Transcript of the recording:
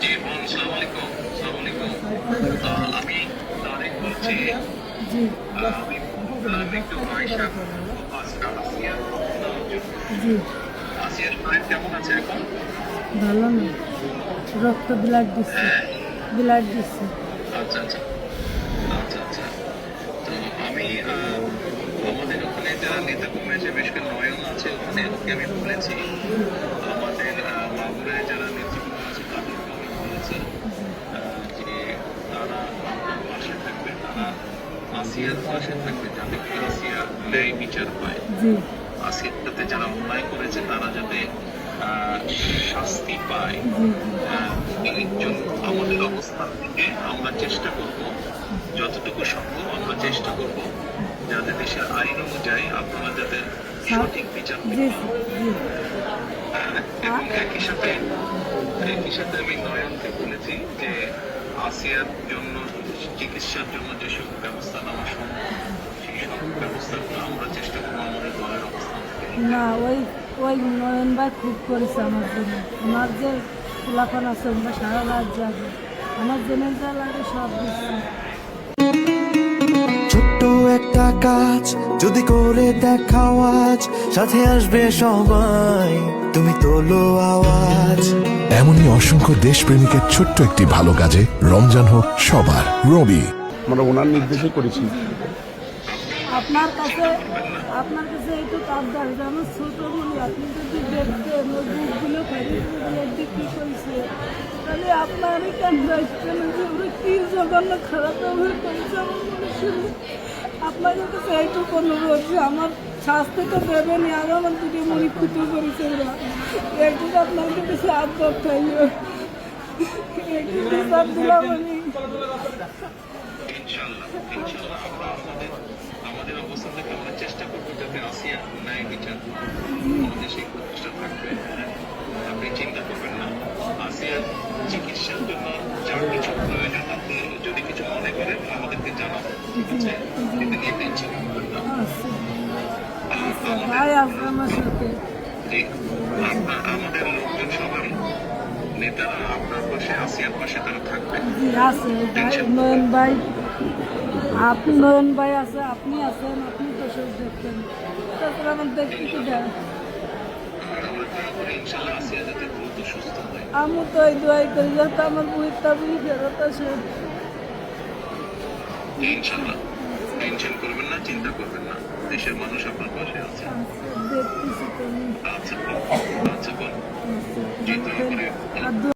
জি বোন, আসসালামু আলাইকুম। আসসালামু আলাইকুম। আমি তারেক বলছি। জি, আমি বললাম একটু আয়েশা আসিয়ার খবর নেওয়ার জন্য। জি, আসিয়ার শরীর কেমন আছে এখন? ভালো না। রক্ত ব্লাড দিচ্ছে, হ্যাঁ, ব্লাড দিচ্ছে। আচ্ছা আচ্ছা আচ্ছা আচ্ছা। তো আমি আমাদের ওখানে যারা নেতা কর্মী আছে, বিশেষ করে নয়ন আছে, ওখানে ওকে আমি বলেছি। আমাদের মাগুরায় যারা নেতৃবৃন্দ আছে তাদেরকে আমি বলেছি যে তারা আপনার পাশে থাকবে, তারা আসিয়ার পাশে থাকবে যাতে করে আসিয়া ন্যায় বিচার পায়। জি, আসিয়ার সাথে যারা অন্যায় করেছে তারা যাতে আহ, শাস্তি পায়। জি, এই জন্য আমাদের অবস্থান থেকে আমরা চেষ্টা করব, যতটুকু সম্ভব আমরা চেষ্টা করব যাতে দেশের আইন অনুযায়ী আপনারা যাতে সঠিক বিচার জি, পান। জি, এবং একই সাথে আমি নয়নকে বলেছি যে আসিয়ার জন্য চিকিৎসার জন্য যেসব ব্যবস্থা নেওয়া সম্ভব সেই সব ব্যবস্থাগুলো আমরা চেষ্টা করবো আমাদের দলের অবস্থান থেকে নিতে। না, ওই নয়ন ভাই খুব করেছে আমার জন্য। আমার যে খোলাখন আছে আমরা সারা রাত যাবে, আমার জেনে যা লাগে সব দিচ্ছে। ছোট্ট একটা কাজ যদি করে দেখাও আজ, সাথে আসবে সবাই, তুমি তোলো আওয়াজ। এমনই অসংখ্য দেশপ্রেমিকের ছোট্ট একটি ভালো কাজে রমজান হোক সবার। রবি আমরা ওনার নির্দেশে করেছি। আপনার কাছে আপনার কাছে একটু আবদার যে আমার ছোটো বলি আপনি যদি দেখতেন ওই বুকগুলো বিক্রি করেছে, তাহলে আপনার কেন দেখতেন যে ওরা কী জঘন্য খারাপ ব্যবহার করেছে আমার মানুষের। আপনাদের কাছে এইটুকু অনুরোধ যে আমার শাস্তি তো দেবেনি, আর আমার দুটো মুড়ি খুঁটো করেছে ওরা, একটু আপনাদের কাছে আবদার চাইও, একটু বিচার দিলাম আমি। ইনশাল্লাহ ইনশাল্লাহ আমরা আমাদের অবস্থান থেকে আমরা চেষ্টা করবো যাতে আসিয়া ন্যায় বিচার পায়। আমাদের সেই প্রচেষ্টা থাকবে। আপনি চিন্তা করবেন না, আসিয়ার চিকিৎসার জন্য যা কিছু প্রয়োজন আপনি যদি কিছু মনে করেন আমাদেরকে জানাবেন, ঠিক আছে? এতে নিয়ে টেনশন করবেন না। ভাই আছে আমার সাথে। জি, আমাদের লোকজন সবাই নেতারা আপনার পাশে আসিয়ার পাশে তারা থাকবে। জি আছে ভাই, নয়ন ভাই, আপনি নয়ন ভাই আছে, আপনি আছেন, আপনি তো সব দেখতেন। তারপরে আমার দেখতে কি দেয়, আর আমরা দোয়া করি ইনশাল্লাহ আসিয়া যাতে দ্রুত সুস্থ হয়। আমি তো এই দোয়াই করি যাতে আমার বুড়িটা বুড়ি ফেরত আসে। ইনশাল্লাহ টেনশন করবেন না, চিন্তা করবেন না, দেশের মানুষ আপনার পাশে আছে। দেখতেছি তো আমি। আচ্ছা আচ্ছা বোন, জি দোয়া করে আর